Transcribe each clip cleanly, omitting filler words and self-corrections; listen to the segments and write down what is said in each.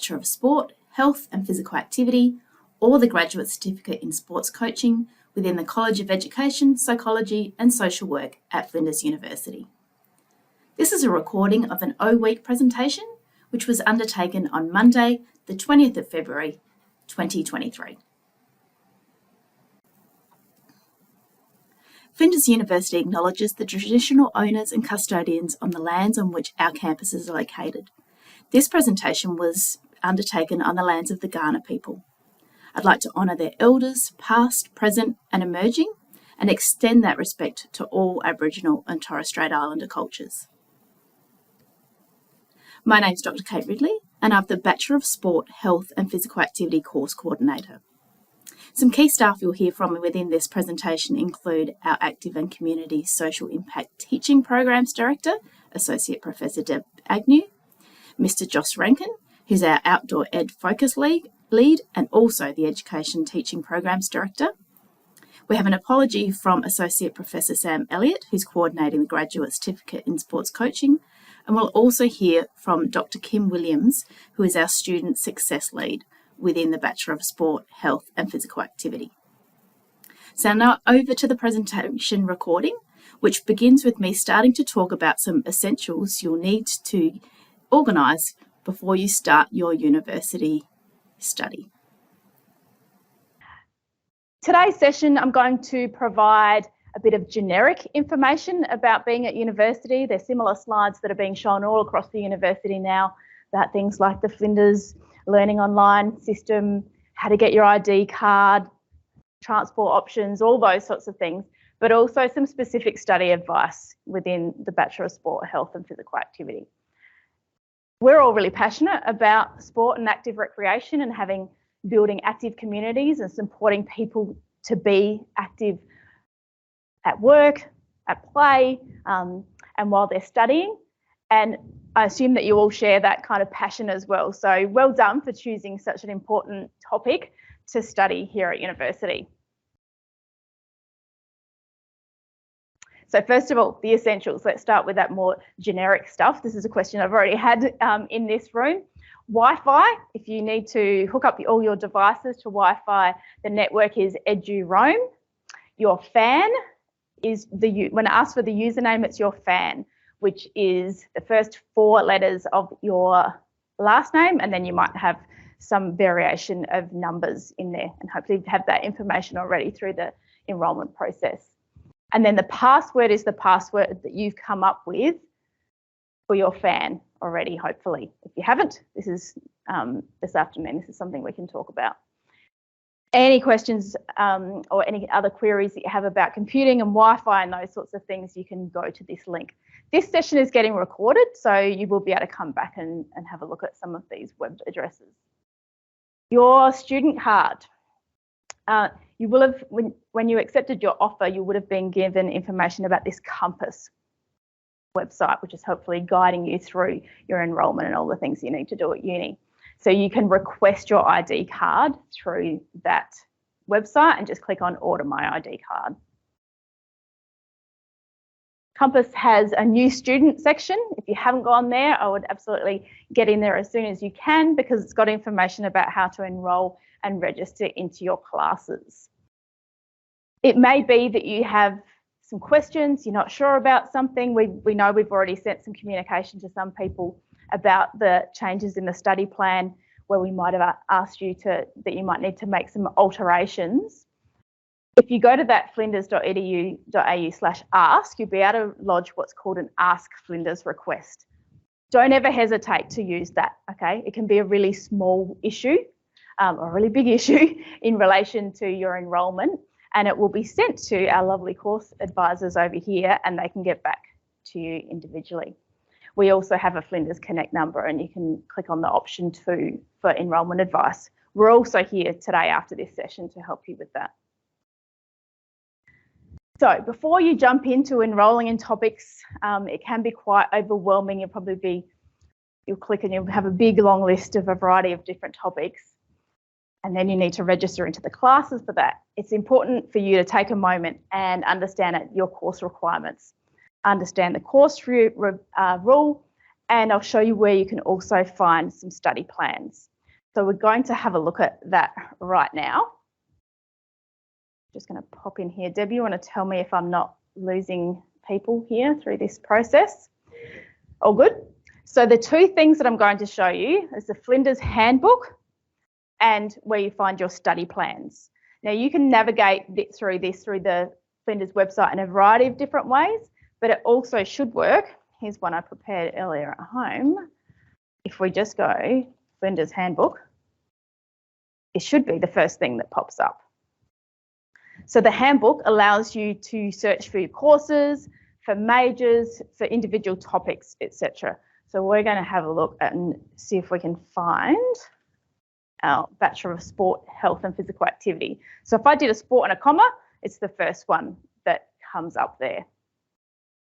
Bachelor of Sport, Health and Physical Activity, or the Graduate Certificate in Sports Coaching within the College of Education, Psychology and Social Work at Flinders University. This is a recording of an O-Week presentation which was undertaken on Monday, the 20th of February, 2023. Flinders University acknowledges the traditional owners and custodians on the lands on which our campuses are located. This presentation was undertaken on the lands of the Kaurna people. I'd like to honour their elders, past, present and emerging, and extend that respect to all Aboriginal and Torres Strait Islander cultures. My name's Dr. Kate Ridley, and I'm the Bachelor of Sport, Health and Physical Activity Course Coordinator. Some key staff you'll hear from within this presentation include our Active and Community Social Impact Teaching Programs Director, Associate Professor Deb Agnew, Mr. Joss Rankin, who's our Outdoor Ed Focus Lead and also the Education Teaching Programs Director. We have an apology from Associate Professor Sam Elliott, who's coordinating the Graduate Certificate in Sports Coaching, and we'll also hear from Dr. Kim Williams, who is our Student Success Lead within the Bachelor of Sport, Health and Physical Activity. So now over to the presentation recording, which begins with me starting to talk about some essentials you'll need to organise before you start your university study. Today's session, I'm going to provide a bit of generic information about being at university. There's similar slides that are being shown all across the university now about things like the Flinders Learning Online system, how to get your ID card, transport options, all those sorts of things, but also some specific study advice within the Bachelor of Sport, Health and Physical Activity. We're all really passionate about sport and active recreation and building active communities and supporting people to be active at work, at play, and while they're studying. And I assume that you all share that kind of passion as well. So well done for choosing such an important topic to study here at university. So first of all, the essentials. Let's start with that more generic stuff. This is a question I've already had in this room. Wi-Fi, if you need to hook up all your devices to Wi-Fi, the network is EduRoam. Your FAN is when I ask for the username, it's your FAN, which is the first 4 letters of your last name, and then you might have some variation of numbers in there, and hopefully have that information already through the enrolment process. And then the password is the password that you've come up with for your FAN already, hopefully. If you haven't, this is this afternoon, this is something we can talk about. Any questions or any other queries that you have about computing and Wi-Fi and those sorts of things, you can go to this link. This session is getting recorded, so you will be able to come back and have a look at some of these web addresses. Your student card. You will have, when you accepted your offer, you would have been given information about this Compass website, which is hopefully guiding you through your enrolment and all the things you need to do at uni. So you can request your ID card through that website and just click on Order My ID Card. Compass has a new student section. If you haven't gone there, I would absolutely get in there as soon as you can, because it's got information about how to enrol and register into your classes. It may be that you have some questions, you're not sure about something. We know we've already sent some communication to some people about the changes in the study plan, where we might have asked you that you might need to make some alterations. If you go to that flinders.edu.au/ask, you'll be able to lodge what's called an Ask Flinders request. Don't ever hesitate to use that, okay? It can be a really small issue or a really big issue in relation to your enrolment, and it will be sent to our lovely course advisors over here, and they can get back to you individually. We also have a Flinders Connect number, and you can click on the option 2 for enrolment advice. We're also here today after this session to help you with that. So before you jump into enrolling in topics, it can be quite overwhelming. You'll click and you'll have a big long list of a variety of different topics. And then you need to register into the classes for that. It's important for you to take a moment and understand your course requirements. Understand the course rule, and I'll show you where you can also find some study plans. So we're going to have a look at that right now. Just going to pop in here. Debbie, you want to tell me if I'm not losing people here through this process? All good? So the two things that I'm going to show you is the Flinders Handbook and where you find your study plans. Now you can navigate through the Flinders website in a variety of different ways, but it also should work. Here's one I prepared earlier at home. If we just go Flinders Handbook, it should be the first thing that pops up. So the handbook allows you to search for your courses, for majors, for individual topics, etc. So we're going to have a look and see if we can find our Bachelor of Sport, Health and Physical Activity. So if I did a sport and a comma, it's the first one that comes up there.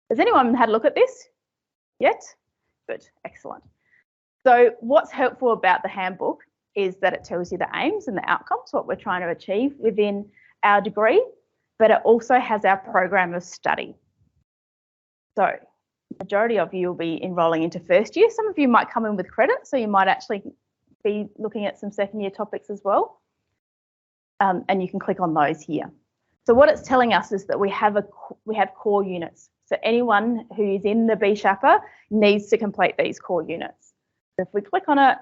Has anyone had a look at this yet? Good, excellent. So what's helpful about the handbook is that it tells you the aims and the outcomes, what we're trying to achieve within our degree, but it also has our program of study. So the majority of you will be enrolling into first year. Some of you might come in with credit, so you might actually be looking at some second year topics as well. And you can click on those here. So what it's telling us is that we have core units. So anyone who is in the BSHAPA needs to complete these core units. So if we click on it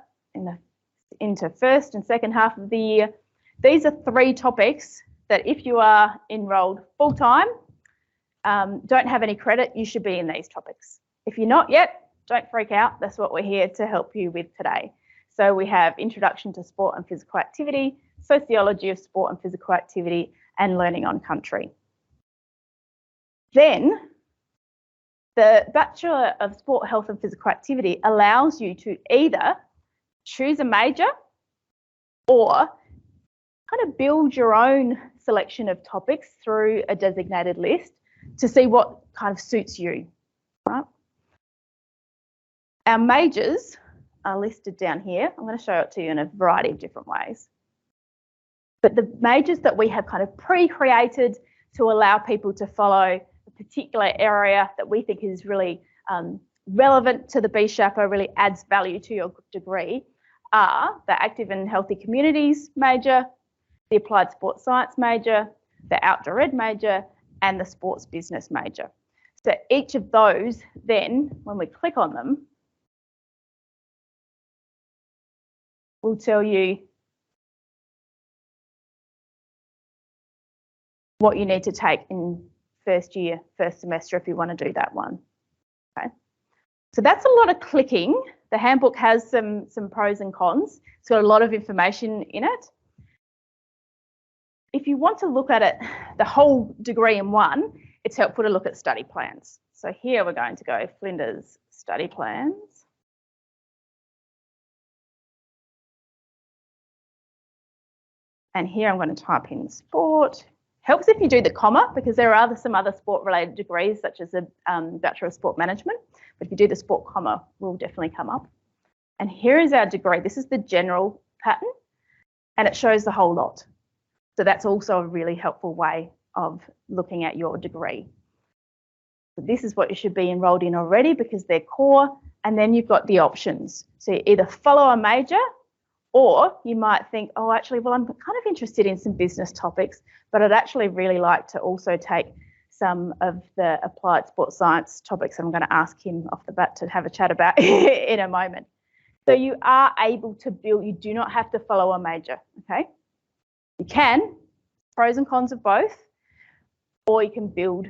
into first and second half of the year, these are 3 topics that if you are enrolled full-time, don't have any credit, you should be in these topics. If you're not yet, don't freak out. That's what we're here to help you with today. So we have Introduction to Sport and Physical Activity, Sociology of Sport and Physical Activity, and Learning on Country. Then the Bachelor of Sport, Health and Physical Activity allows you to either choose a major or kind of build your own selection of topics through a designated list to see what kind of suits you, right? Our majors are listed down here. I'm going to show it to you in a variety of different ways. But the majors that we have kind of pre-created to allow people to follow a particular area that we think is really relevant to the BSHAPA, really adds value to your degree, are the Active and Healthy Communities major, the Applied Sports Science major, the Outdoor Ed major, and the Sports Business major. So each of those then, when we click on them, will tell you what you need to take in first year, first semester if you want to do that one. Okay. So that's a lot of clicking. The handbook has some pros and cons. It's got a lot of information in it. If you want to look at it, the whole degree in one, it's helpful to look at study plans. So here we're going to go Flinders study plans. And here I'm going to type in sport. Helps if you do the comma because there are some other sport-related degrees such as the Bachelor of Sport Management. But if you do the sport comma, will definitely come up. And here is our degree. This is the general pattern and it shows the whole lot. So that's also a really helpful way of looking at your degree. So this is what you should be enrolled in already because they're core, and then you've got the options. So you either follow a major or you might think, oh, actually, well, I'm kind of interested in some business topics, but I'd actually really like to also take some of the applied sports science topics I'm going to ask him off the bat to have a chat about in a moment. So you are able to build, you do not have to follow a major, okay? You can, pros and cons of both, or you can build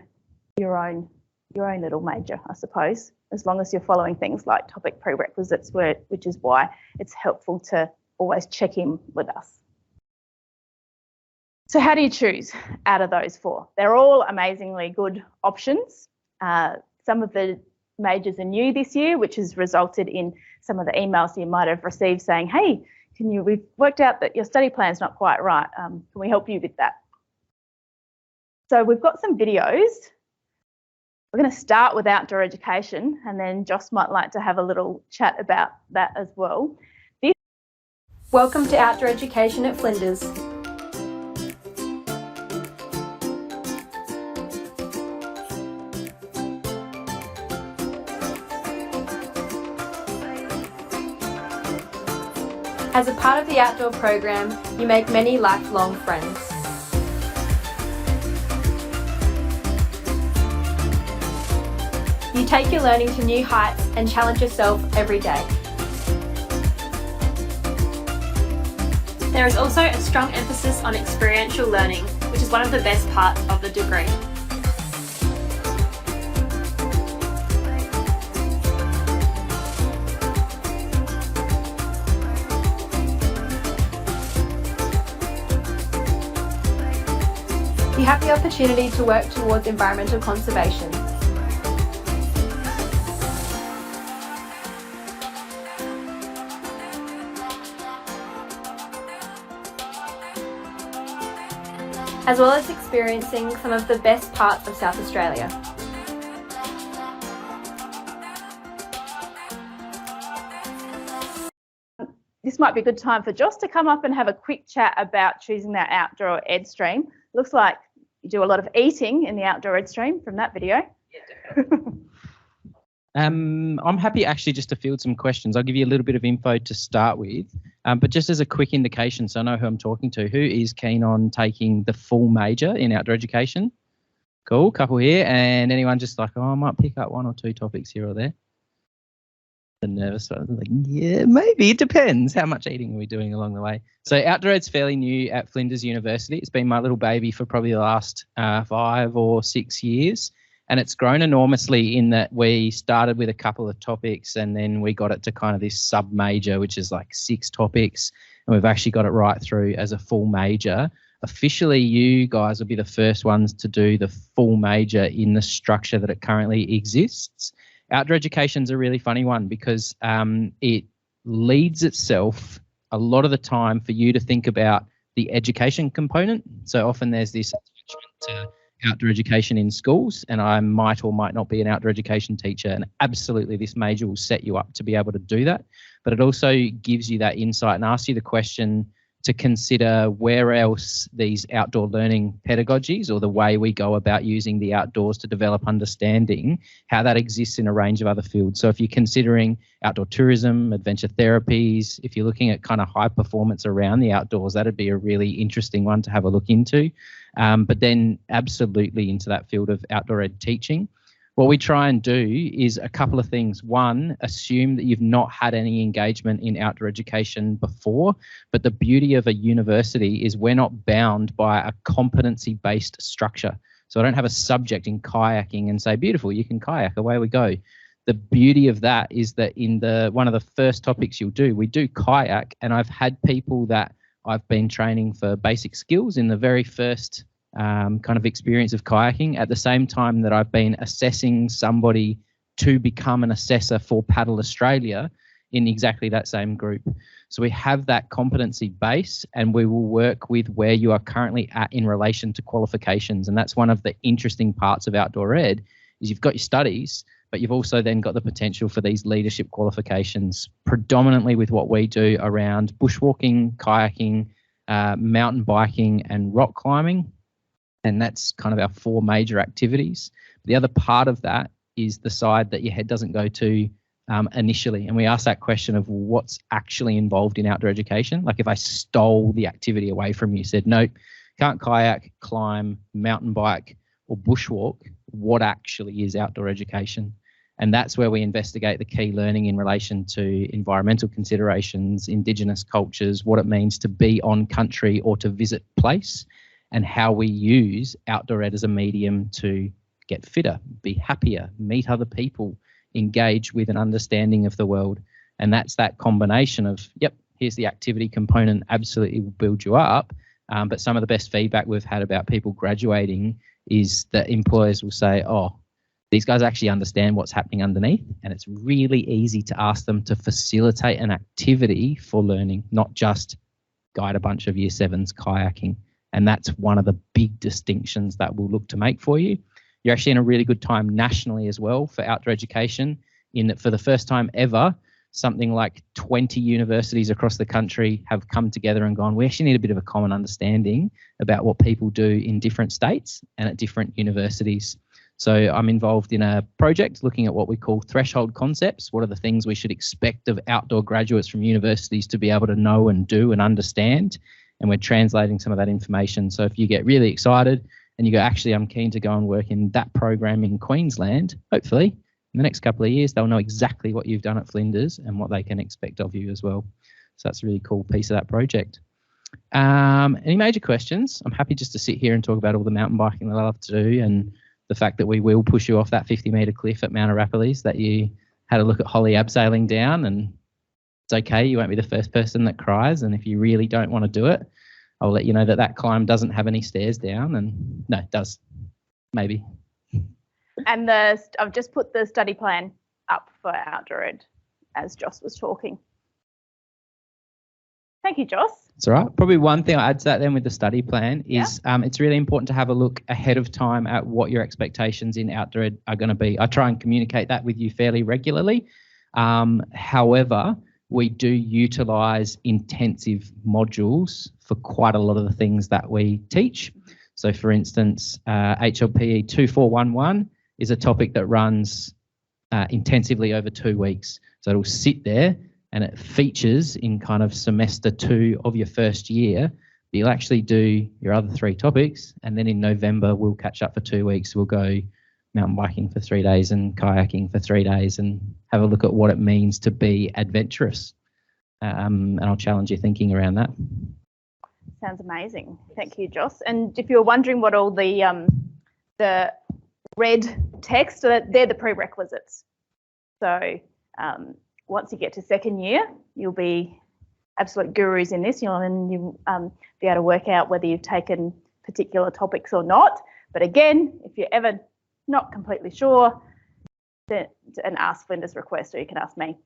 your own little major, I suppose, as long as you're following things like topic prerequisites, which is why it's helpful to always check in with us. So how do you choose out of those 4? They're all amazingly good options. Some of the majors are new this year, which has resulted in some of the emails you might have received saying, hey, we've worked out that your study plan's not quite right. Can we help you with that? So we've got some videos. We're going to start with outdoor education, and then Joss might like to have a little chat about that as well. Welcome to Outdoor Education at Flinders. As a part of the outdoor program, you make many lifelong friends. You take your learning to new heights and challenge yourself every day. There is also a strong emphasis on experiential learning, which is one of the best parts of the degree. You have the opportunity to work towards environmental conservation. As well as experiencing some of the best parts of South Australia. This might be a good time for Joss to come up and have a quick chat about choosing that outdoor ed stream. Looks like you do a lot of eating in the outdoor ed stream from that video. Yeah, definitely. I'm happy actually just to field some questions. I'll give you a little bit of info to start with, but just as a quick indication, so I know who I'm talking to, who is keen on taking the full major in outdoor education? Cool, couple here. And anyone just like, oh, I might pick up one or two topics here or there? The nervous one, like, yeah, maybe, it depends. How much eating are we doing along the way? So outdoor ed's fairly new at Flinders University. It's been my little baby for probably the last 5 or 6 years. And it's grown enormously in that we started with a couple of topics and then we got it to kind of this sub-major, which is like 6 topics. And we've actually got it right through as a full major. Officially, you guys will be the first ones to do the full major in the structure that it currently exists. Outdoor education's a really funny one because it leads itself a lot of the time for you to think about the education component. So often there's this attachment to outdoor education in schools, and I might or might not be an outdoor education teacher, and absolutely this major will set you up to be able to do that. But it also gives you that insight and asks you the question to consider where else these outdoor learning pedagogies or the way we go about using the outdoors to develop understanding, how that exists in a range of other fields. So if you're considering outdoor tourism, adventure therapies, if you're looking at kind of high performance around the outdoors, that'd be a really interesting one to have a look into. But then absolutely into that field of outdoor ed teaching. What we try and do is a couple of things. One, assume that you've not had any engagement in outdoor education before, but the beauty of a university is we're not bound by a competency-based structure. So I don't have a subject in kayaking and say, beautiful, you can kayak, away we go. The beauty of that is that in one of the first topics you'll do, we do kayak, and I've had people that I've been training for basic skills in the very first kind of experience of kayaking at the same time that I've been assessing somebody to become an assessor for Paddle Australia in exactly that same group. So we have that competency base and we will work with where you are currently at in relation to qualifications. And that's one of the interesting parts of outdoor ed is you've got your studies, but you've also then got the potential for these leadership qualifications, predominantly with what we do around bushwalking, kayaking, mountain biking and rock climbing. And that's kind of our 4 major activities. The other part of that is the side that your head doesn't go to initially. And we ask that question of what's actually involved in outdoor education. Like if I stole the activity away from you, said, nope, can't kayak, climb, mountain bike or bushwalk, what actually is outdoor education? And that's where we investigate the key learning in relation to environmental considerations, Indigenous cultures, what it means to be on country or to visit place, and how we use outdoor ed as a medium to get fitter, be happier, meet other people, engage with an understanding of the world. And that's that combination of, yep, here's the activity component, absolutely will build you up. But some of the best feedback we've had about people graduating is that employers will say, oh, these guys actually understand what's happening underneath. And it's really easy to ask them to facilitate an activity for learning, not just guide a bunch of year 7s kayaking. And that's one of the big distinctions that we'll look to make for you. You're actually in a really good time nationally as well for outdoor education, in that for the first time ever, something like 20 universities across the country have come together and gone, we actually need a bit of a common understanding about what people do in different states and at different universities. So I'm involved in a project looking at what we call threshold concepts. What are the things we should expect of outdoor graduates from universities to be able to know and do and understand? And we're translating some of that information. So if you get really excited and you go, actually, I'm keen to go and work in that program in Queensland, hopefully in the next couple of years, they'll know exactly what you've done at Flinders and what they can expect of you as well. So that's a really cool piece of that project. Any major questions? I'm happy just to sit here and talk about all the mountain biking that I love to do and the fact that we will push you off that 50-metre cliff at Mount Arapiles that you had a look at Holly abseiling down, and it's okay, you won't be the first person that cries, and if you really don't want to do it, I'll let you know that that climb doesn't have any stairs down, and no, it does, maybe. And I've just put the study plan up for Outdoor Ed as Joss was talking. Thank you, Joss. That's all right. Probably one thing I'll add to that then with the study plan is it's really important to have a look ahead of time at what your expectations in Outdoor Ed are going to be. I try and communicate that with you fairly regularly. However, we do utilise intensive modules for quite a lot of the things that we teach. So, for instance, HLPE 2411 is a topic that runs intensively over 2 weeks. So it'll sit there and it features in kind of semester 2 of your first year. You'll actually do your other 3 topics, and then in November we'll catch up for 2 weeks. We'll go mountain biking for 3 days and kayaking for 3 days and have a look at what it means to be adventurous. And I'll challenge your thinking around that. Sounds amazing. Thank you, Joss. And if you're wondering what all the red text, they're the prerequisites. So once you get to second year, you'll be absolute gurus in this, and you'll be able to work out whether you've taken particular topics or not. But again, if you're ever not completely sure, then ask Flinders Request, or you can ask me.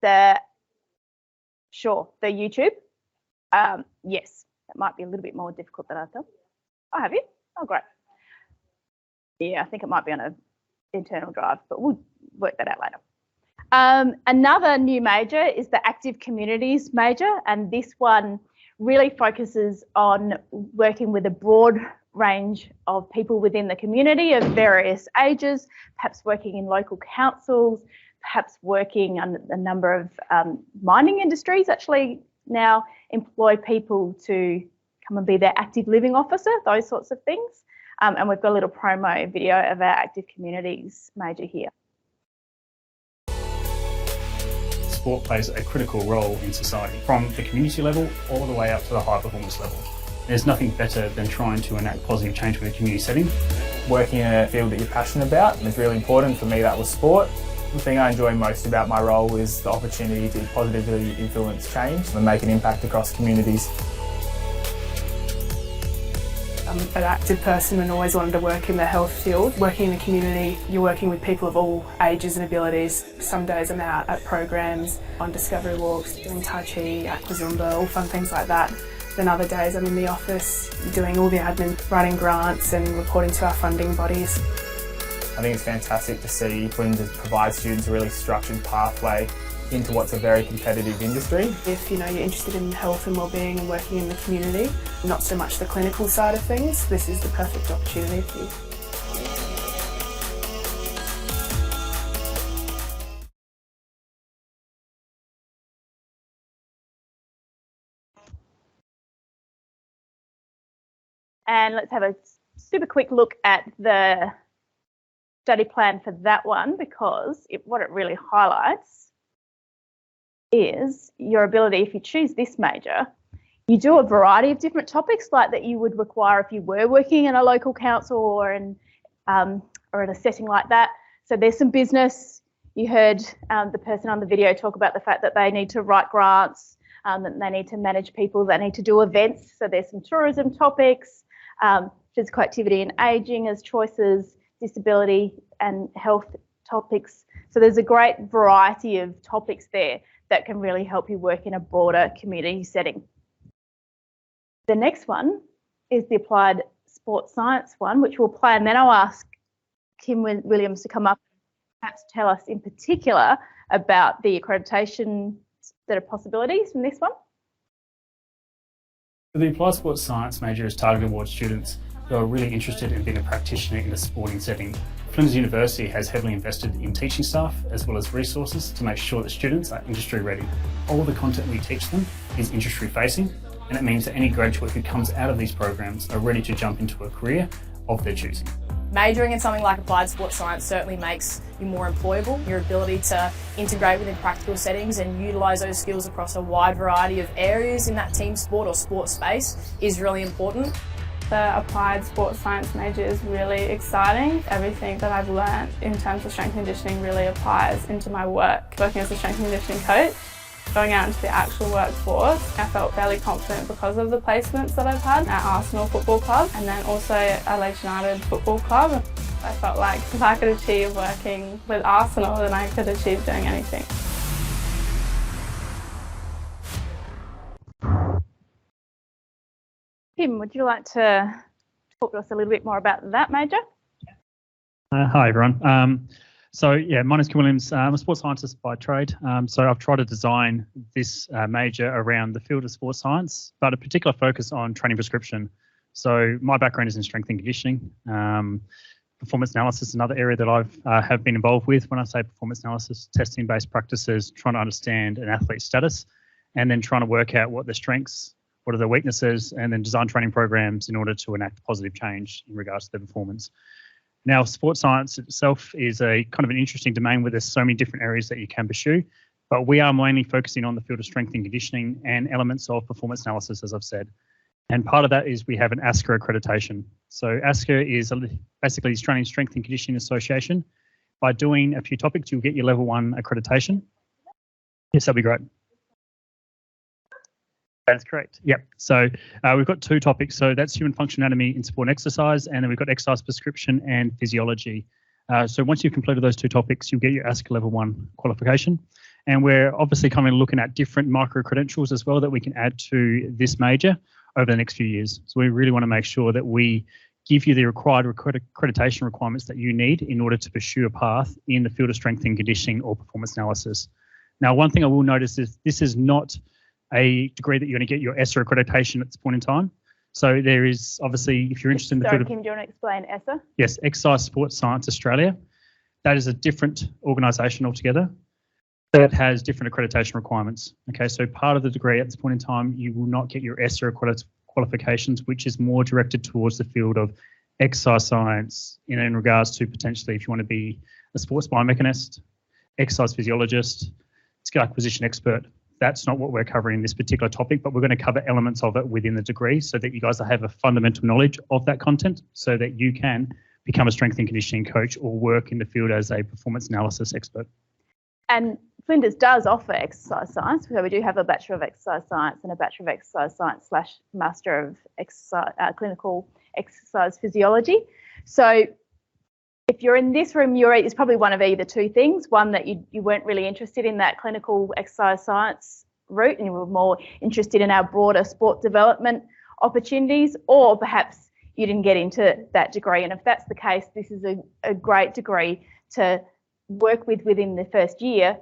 The YouTube. Yes, that might be a little bit more difficult than I thought. Oh, have you? Oh, great. Yeah, I think it might be on an internal drive, but we'll work that out later. Another new major is the Active Communities major, and this one really focuses on working with a broad range of people within the community of various ages, perhaps working in local councils, perhaps working on a number of mining industries actually now employ people to come and be their active living officer, those sorts of things. And we've got a little promo video of our Active Communities major here. Sport plays a critical role in society, from the community level all the way up to the high performance level. There's nothing better than trying to enact positive change within a community setting. Working in a field that you're passionate about is really important. For me, that was sport. The thing I enjoy most about my role is the opportunity to positively influence change and make an impact across communities. I'm an active person and always wanted to work in the health field. Working in the community, you're working with people of all ages and abilities. Some days I'm out at programs, on discovery walks, doing Tai Chi, Aqua Zumba, all fun things like that. Then other days I'm in the office doing all the admin, writing grants and reporting to our funding bodies. I think it's fantastic to see Flinders provide students a really structured pathway into what's a very competitive industry. If you're interested in health and wellbeing and working in the community, not so much the clinical side of things, this is the perfect opportunity for you. And let's have a super quick look at the study plan for that one, because what it really highlights is your ability, if you choose this major, you do a variety of different topics like that you would require if you were working in a local council or in a setting like that. So there's some business. You heard the person on the video talk about the fact that they need to write grants, that they need to manage people, they need to do events. So there's some tourism topics, physical activity and ageing as choices, disability and health topics. So there's a great variety of topics there that can really help you work in a broader community setting. The next one is the applied sports science one, which we'll play, and then I'll ask Kim Williams to come up and perhaps tell us in particular about the accreditation that are possibilities from this one. The Applied Sports Science major is targeted towards students who are really interested in being a practitioner in a sporting setting. Flinders University has heavily invested in teaching staff as well as resources to make sure that students are industry ready. All the content we teach them is industry facing, and it means that any graduate who comes out of these programs are ready to jump into a career of their choosing. Majoring in something like applied sports science certainly makes you more employable. Your ability to integrate within practical settings and utilise those skills across a wide variety of areas in that team sport or sports space is really important. The applied sports science major is really exciting. Everything that I've learnt in terms of strength and conditioning really applies into my work. Working as a strength and conditioning coach, going out into the actual workforce, I felt fairly confident because of the placements that I've had at Arsenal Football Club and then also at Leeds United Football Club. I felt like if I could achieve working with Arsenal, then I could achieve doing anything. Kim, would you like to talk to us a little bit more about that major? Hi everyone. My name's Kim Williams. I'm a sports scientist by trade. So I've tried to design this major around the field of sports science, but a particular focus on training prescription. So my background is in strength and conditioning. Performance analysis is another area that I've have been involved with. When I say performance analysis, testing-based practices, trying to understand an athlete's status, and then trying to work out what their strengths, what are their weaknesses, and then design training programs in order to enact positive change in regards to their performance. Now, sports science itself is a kind of an interesting domain where there's so many different areas that you can pursue, but we are mainly focusing on the field of strength and conditioning and elements of performance analysis, as I've said. And part of that is we have an ASCA accreditation. So ASCA is basically Australian Strength and Conditioning Association. By doing a few topics, you'll get your level 1 accreditation. Yes, that'd be great. That's correct. Yep. So we've got 2 topics. So that's human function anatomy in sport and exercise, and then we've got exercise prescription and physiology. So once you've completed those 2 topics, you'll get your ASCA level 1 qualification. And we're obviously coming looking at different micro credentials as well that we can add to this major over the next few years. So we really want to make sure that we give you the required accreditation requirements that you need in order to pursue a path in the field of strength and conditioning or performance analysis. Now, one thing I will notice is this is not a degree that you're going to get your ESSA accreditation at this point in time. So there is obviously, if you're interested in the field of... Kim, do you want to explain ESSA? Yes, Exercise Sports Science Australia. That is a different organisation altogether that has different accreditation requirements. Okay, so part of the degree at this point in time, you will not get your ESSA qualifications, which is more directed towards the field of exercise science in regards to potentially if you want to be a sports biomechanist, exercise physiologist, skill acquisition expert. That's not what we're covering in this particular topic, but we're going to cover elements of it within the degree so that you guys have a fundamental knowledge of that content so that you can become a strength and conditioning coach or work in the field as a performance analysis expert. And Flinders does offer exercise science. So we do have a Bachelor of Exercise Science and a Bachelor of Exercise Science / Master of Exercise, Clinical Exercise Physiology. So if you're in this room, it's probably one of either 2 things. One, that you weren't really interested in that clinical exercise science route and you were more interested in our broader sport development opportunities, or perhaps you didn't get into that degree. And if that's the case, this is a great degree to work with within the first year.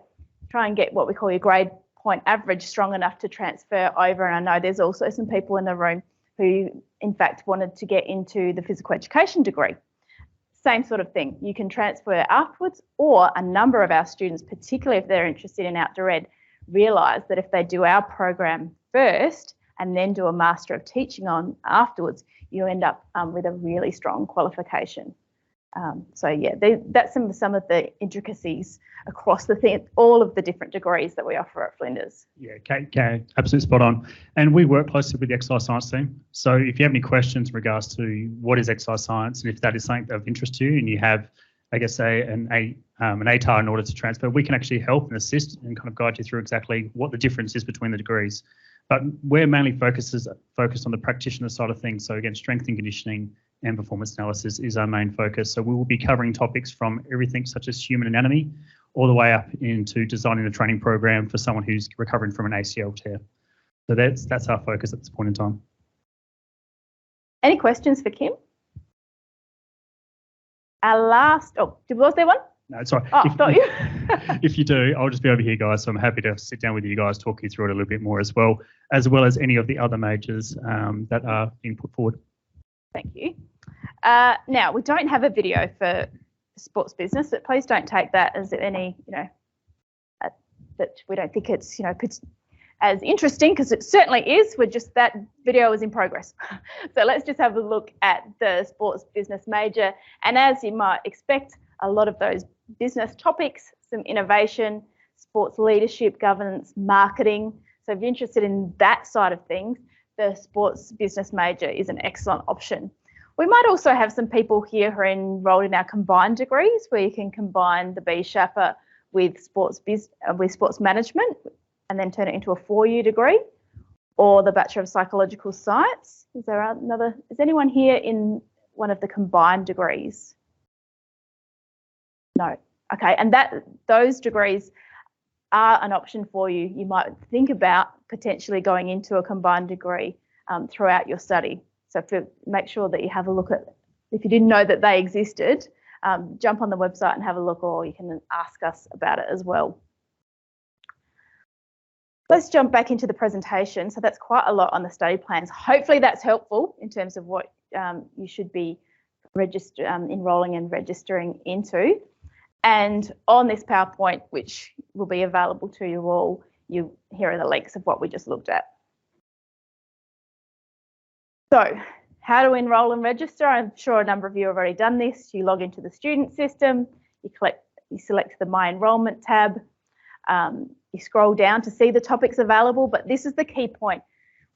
Try and get what we call your grade point average strong enough to transfer over. And I know there's also some people in the room who, in fact, wanted to get into the physical education degree. Same sort of thing. You can transfer afterwards, or a number of our students, particularly if they're interested in outdoor ed, realise that if they do our program first and then do a Master of Teaching on afterwards, you end up with a really strong qualification. That's some of the intricacies across all of the different degrees that we offer at Flinders. Yeah, Kate, absolutely spot on. And we work closely with the exercise science team. So if you have any questions in regards to what is exercise science, and if that is something of interest to you, and you have, I guess, an ATAR in order to transfer, we can actually help and assist and kind of guide you through exactly what the difference is between the degrees. But we're mainly focused on the practitioner side of things. So again, strength and conditioning and performance analysis is our main focus. So we will be covering topics from everything such as human anatomy all the way up into designing a training program for someone who's recovering from an ACL tear. So that's our focus at this point in time. Any questions for Kim? Was there one? No, sorry. Oh, thought you. If you do, I'll just be over here, guys. So I'm happy to sit down with you guys, talk you through it a little bit more as well as any of the other majors that are being put forward. Thank you. Now, we don't have a video for sports business, but please don't take that as any, that we don't think it's, as interesting, because it certainly is. That video is in progress. So let's just have a look at the sports business major. And as you might expect, a lot of those business topics, some innovation, sports leadership, governance, marketing. So if you're interested in that side of things, the sports business major is an excellent option. We might also have some people here who are enrolled in our combined degrees, where you can combine the BShapper with sports management and then turn it into a 4-year degree, or the Bachelor of Psychological Science. Is anyone here in one of the combined degrees? No. Okay, and those degrees are an option for you. You might think about potentially going into a combined degree throughout your study. So make sure that you have a look at, if you didn't know that they existed, jump on the website and have a look, or you can ask us about it as well. Let's jump back into the presentation. So that's quite a lot on the study plans. Hopefully that's helpful in terms of what you should be enrolling and registering into. And on this PowerPoint, which will be available to you all, here are the links of what we just looked at. So how to enrol and register? I'm sure a number of you have already done this. You log into the student system, you select the My Enrolment tab, you scroll down to see the topics available, but this is the key point.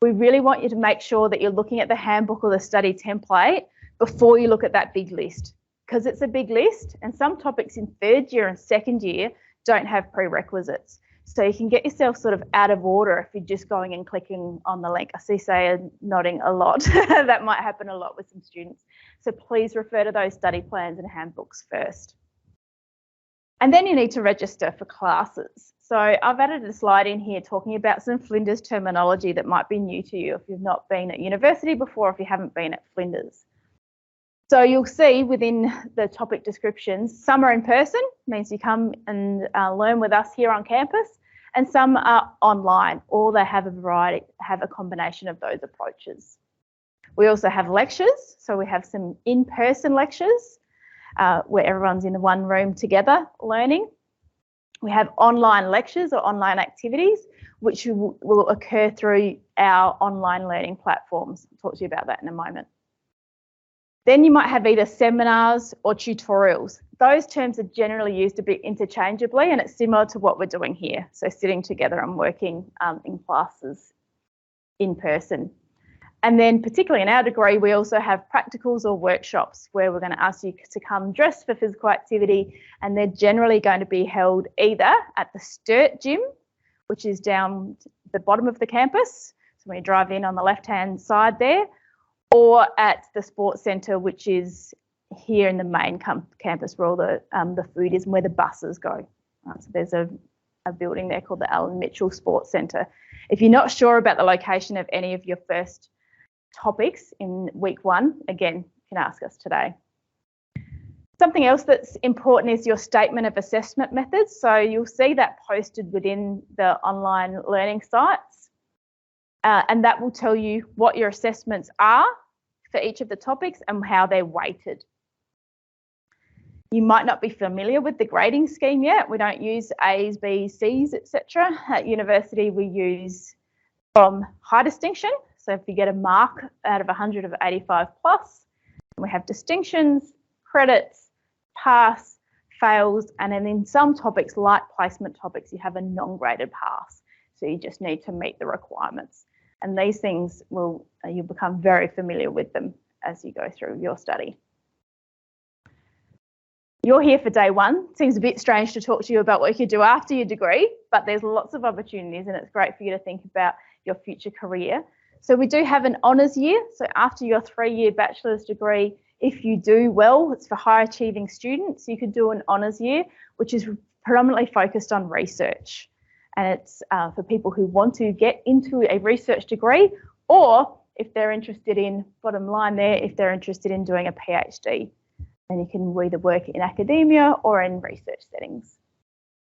We really want you to make sure that you're looking at the handbook or the study template before you look at that big list, because it's a big list and some topics in 3rd year and 2nd year don't have prerequisites. So you can get yourself sort of out of order if you're just going and clicking on the link. I see Saya nodding a lot. That might happen a lot with some students. So please refer to those study plans and handbooks first. And then you need to register for classes. So I've added a slide in here talking about some Flinders terminology that might be new to you if you've not been at university before, if you haven't been at Flinders. So you'll see within the topic descriptions, some are in person, means you come and learn with us here on campus, and some are online, or they have a combination of those approaches. We also have lectures, so we have some in-person lectures where everyone's in the one room together learning. We have online lectures or online activities, which will occur through our online learning platforms. I'll talk to you about that in a moment. Then you might have either seminars or tutorials. Those terms are generally used a bit interchangeably, and it's similar to what we're doing here. So sitting together and working in classes in person. And then particularly in our degree, we also have practicals or workshops where we're going to ask you to come dressed for physical activity, and they're generally going to be held either at the Sturt Gym, which is down the bottom of the campus. So when you drive in on the left-hand side there, or at the sports centre, which is here in the main campus where all the food is and where the buses go. So there's a building there called the Alan Mitchell Sports Centre. If you're not sure about the location of any of your first topics in week 1, again, you can ask us today. Something else that's important is your statement of assessment methods. So you'll see that posted within the online learning sites, and that will tell you what your assessments are for each of the topics and how they're weighted. You might not be familiar with the grading scheme yet. We don't use A's, B's, C's, etc. At university, we use from high distinction. So if you get a mark out of 100 of 85 plus, we have distinctions, credits, pass, fails, and then in some topics, like placement topics, you have a non-graded pass. So you just need to meet the requirements. And these things you'll become very familiar with them as you go through your study. You're here for day 1. Seems a bit strange to talk to you about what you could do after your degree, but there's lots of opportunities and it's great for you to think about your future career. So we do have an honours year. So after your 3-year bachelor's degree, if you do well, it's for high achieving students. You could do an honours year, which is predominantly focused on research. And it's for people who want to get into a research degree, or if they're interested in, bottom line there, if they're interested in doing a PhD, and you can either work in academia or in research settings.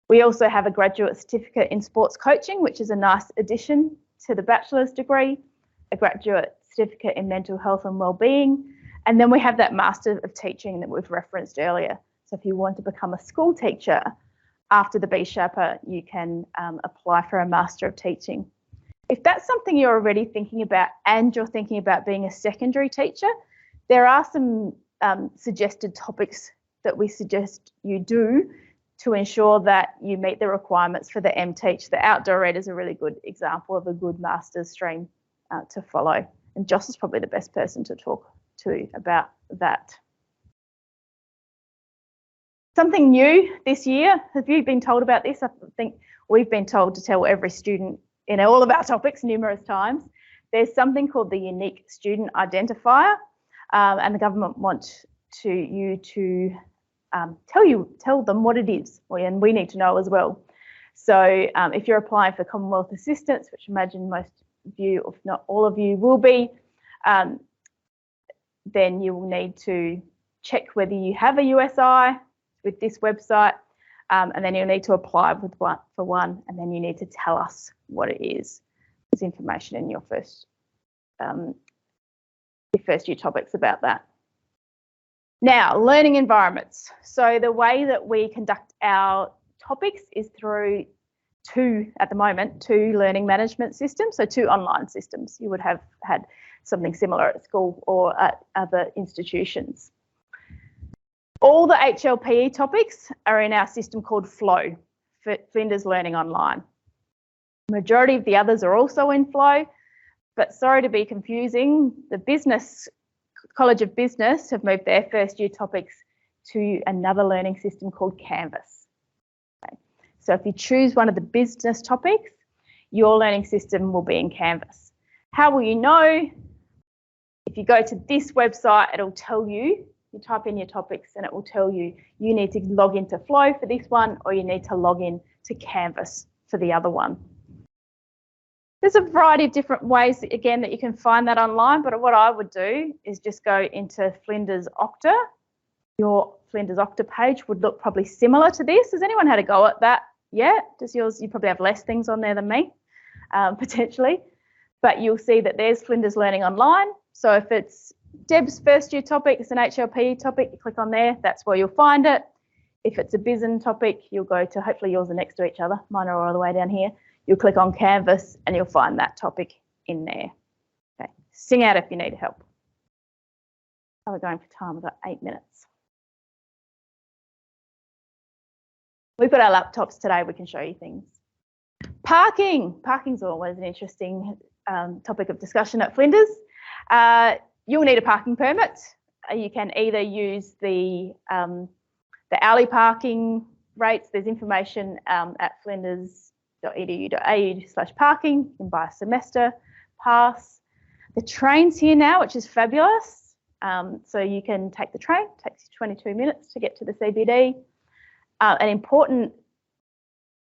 We also have a graduate certificate in sports coaching, which is a nice addition to the bachelor's degree, a graduate certificate in mental health and wellbeing, and then we have that Master of Teaching that we've referenced earlier. So if you want to become a school teacher after the BSHAPA, you can apply for a Master of Teaching. If that's something you're already thinking about and you're thinking about being a secondary teacher, there are some suggested topics that we suggest you do to ensure that you meet the requirements for the MTeach. The outdoor ed is a really good example of a good master's stream to follow. And Joss is probably the best person to talk to about that. Something new this year, have you been told about this? I think we've been told to tell every student in all of our topics numerous times. There's something called the unique student identifier, and the government wants you to tell them what it is, and we need to know as well. So if you're applying for Commonwealth assistance, which I imagine most of you, if not all of you, will be, then you will need to check whether you have a USI with this website, and then you'll need to apply for one, and then you need to tell us what it is. There's information in your first year topics about that. Now, learning environments. So the way that we conduct our topics is through at the moment, two learning management systems, so two online systems. You would have had something similar at school or at other institutions. All the HLPE topics are in our system called Flow, for Flinders Learning Online. Majority of the others are also in Flow, but sorry to be confusing, the College of Business have moved their first year topics to another learning system called Canvas. Okay. So if you choose one of the business topics, your learning system will be in Canvas. How will you know? If you go to this website, it'll tell you, you type in your topics and it will tell you, you need to log into Flow for this one, or you need to log in to Canvas for the other one. There's a variety of different ways, again, that you can find that online, but what I would do is just go into Flinders Octa. Your Flinders Octa page would look probably similar to this. Has anyone had a go at that yet? Does yours, you probably have less things on there than me, potentially, but you'll see that there's Flinders Learning Online. So if it's Deb's first year topic, it's an HLPE topic, you click on there, that's where you'll find it. If it's a BISN topic, you'll go to, hopefully yours are next to each other, mine are all the way down here. You'll click on Canvas and you'll find that topic in there. Okay, sing out if you need help. How are we going for time? We've got 8 minutes. We've got our laptops today, we can show you things. Parking. Parking's always an interesting topic of discussion at Flinders. You'll need a parking permit. You can either use the alley parking rates. There's information at flinders.edu.au/parking. You can buy a semester pass. The train's here now, which is fabulous. So you can take the train. It takes you 22 minutes to get to the CBD. An important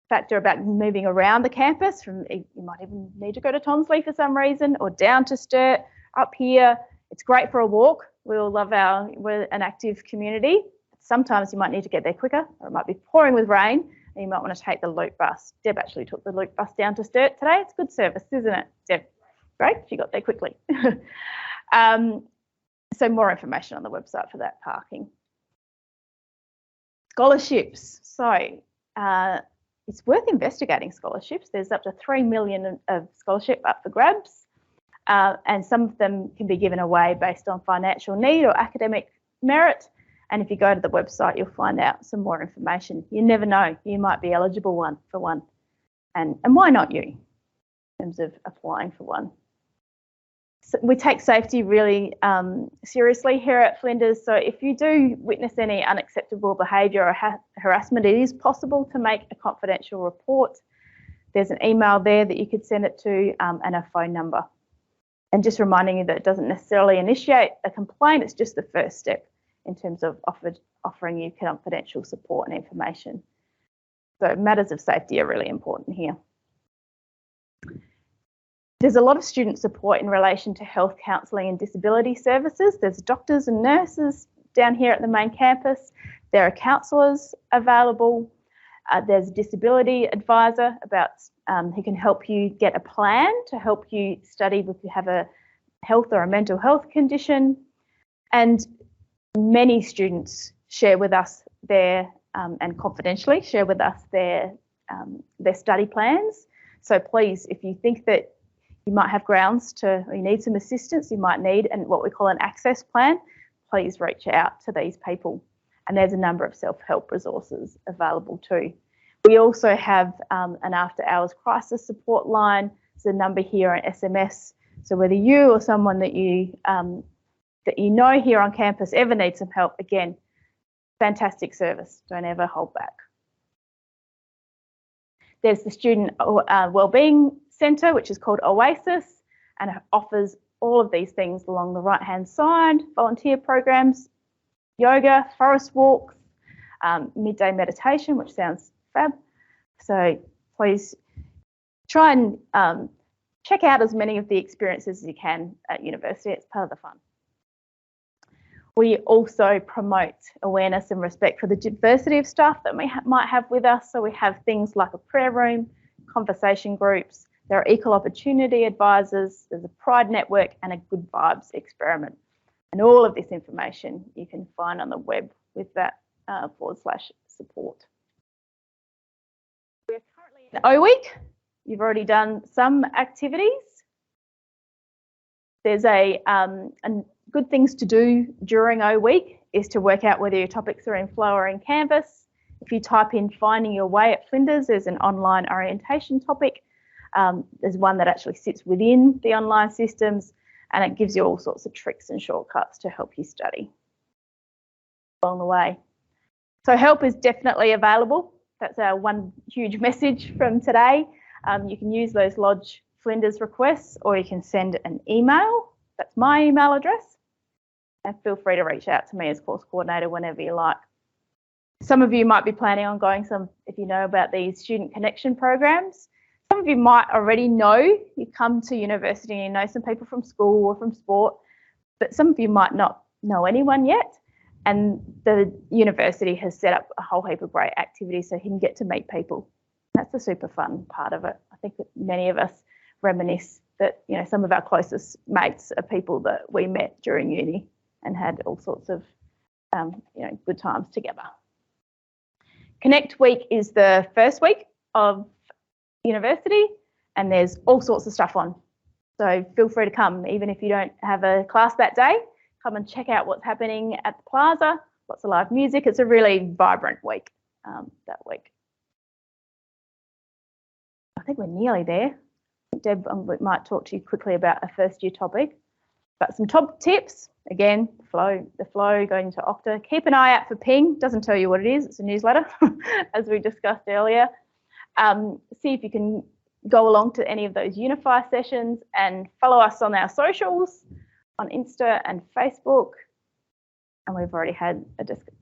factor about moving around the campus, you might even need to go to Tonsley for some reason, or down to Sturt, up here. It's great for a walk. We all love we're an active community. Sometimes you might need to get there quicker, or it might be pouring with rain, and you might want to take the Loop bus. Deb actually took the Loop bus down to Sturt today. It's good service, isn't it, Deb? Great, she got there quickly. So more information on the website for that parking. Scholarships. So it's worth investigating scholarships. There's up to 3 million of scholarship up for grabs. And some of them can be given away based on financial need or academic merit. And if you go to the website, you'll find out some more information. You never know, you might be eligible for one. And why not you, in terms of applying for one? So we take safety really seriously here at Flinders. So if you do witness any unacceptable behaviour or harassment, it is possible to make a confidential report. There's an email there that you could send it to and a phone number. And just reminding you that it doesn't necessarily initiate a complaint, it's just the first step in terms of offering you confidential support and information. So matters of safety are really important here. There's a lot of student support in relation to health counselling and disability services. There's doctors and nurses down here at the main campus. There are counsellors available. There's a disability advisor who can help you get a plan to help you study if you have a health or a mental health condition. And many students share with us and confidentially share with us their study plans. So please, if you think that you might have grounds or you need some assistance, you might need what we call an access plan, please reach out to these people. And there's a number of self-help resources available too. We also have an after-hours crisis support line. There's a number here on SMS. So whether you or someone that you know here on campus ever needs some help, again, fantastic service. Don't ever hold back. There's the Student Wellbeing Centre, which is called Oasis, and it offers all of these things along the right-hand side: volunteer programs, yoga, forest walks, midday meditation, which sounds fab. So please try and check out as many of the experiences as you can at university. It's part of the fun. We also promote awareness and respect for the diversity of staff that we might have with us. So we have things like a prayer room, conversation groups. There are equal opportunity advisors. There's a pride network and a good vibes experiment. And all of this information you can find on the web with that /support. We're currently in O Week. You've already done some activities. There's a good things to do during O Week is to work out whether your topics are in Flow or in Canvas. If you type in Finding Your Way at Flinders, there's an online orientation topic. There's one that actually sits within the online systems, and it gives you all sorts of tricks and shortcuts to help you study along the way. So help is definitely available. That's our one huge message from today. You can use those Lodge Flinders requests, or you can send an email. That's my email address. And feel free to reach out to me as course coordinator whenever you like. Some of you might be planning on going if you know about these student connection programs. Some of you might already know, you come to university and you know some people from school or from sport, but some of you might not know anyone yet. And the university has set up a whole heap of great activities so you can get to meet people. That's the super fun part of it. I think that many of us reminisce that, you know, some of our closest mates are people that we met during uni and had all sorts of, good times together. Connect Week is the first week of university, and there's all sorts of stuff on. So feel free to come, even if you don't have a class that day. Come and check out what's happening at the plaza. Lots of live music. It's a really vibrant week that week. I think we're nearly there. Deb might talk to you quickly about a first year topic. But some top tips, again, the flow going to Okta. Keep an eye out for Ping. Doesn't tell you what it is. It's a newsletter, as we discussed earlier. See if you can go along to any of those Unify sessions and follow us on our socials, on Insta and Facebook. And we've already had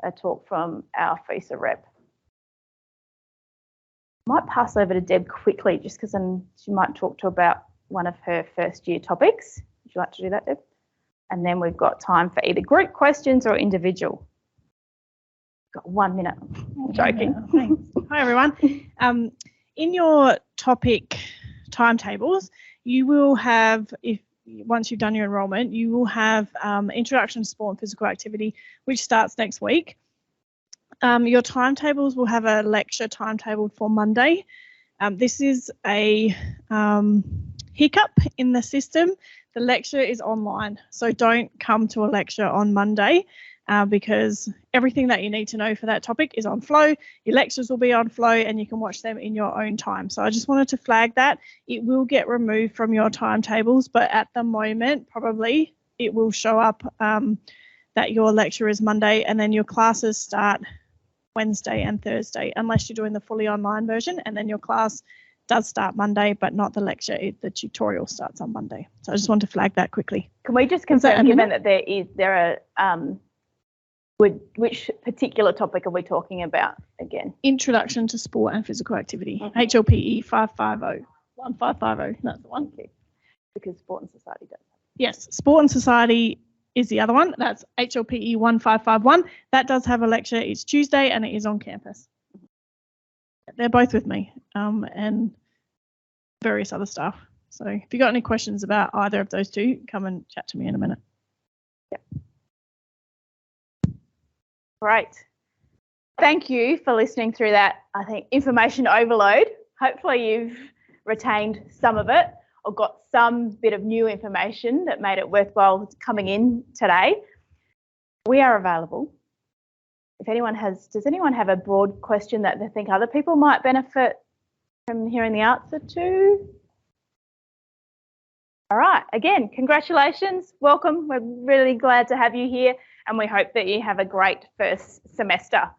a talk from our FISA rep. I might pass over to Deb quickly just because she might talk to about one of her first year topics. Would you like to do that, Deb? And then we've got time for either group questions or individual. Got 1 minute. I'm joking. Thanks. Hi, everyone. In your topic timetables, you will have, once you've done your enrolment, you will have Introduction to Sport and Physical Activity, which starts next week. Your timetables will have a lecture timetable for Monday. This is a hiccup in the system. The lecture is online, so don't come to a lecture on Monday because everything that you need to know for that topic is on Flow. Your lectures will be on Flow and you can watch them in your own time. So I just wanted to flag that. It will get removed from your timetables, but at the moment, probably it will show up that your lecture is Monday and then your classes start Wednesday and Thursday, unless you're doing the fully online version, and then your class does start Monday, but not the lecture. The tutorial starts on Monday. So I just want to flag that quickly. Can we just confirm, given that there are, which particular topic are we talking about again? Introduction to Sport and Physical Activity, HLPE 550, 1550, that's the one. Because Sport and Society does. Yes, Sport and Society is the other one. That's HLPE 1551. That does have a lecture. It's Tuesday and it is on campus. They're both with me and various other staff. So if you've got any questions about either of those two, come and chat to me in a minute. Yep. Great. Thank you for listening through that, I think, information overload. Hopefully you've retained some of it or got some bit of new information that made it worthwhile coming in today. We are available. If anyone does anyone have a broad question that they think other people might benefit from hearing the answer to? All right, again, congratulations, welcome. We're really glad to have you here and we hope that you have a great first semester.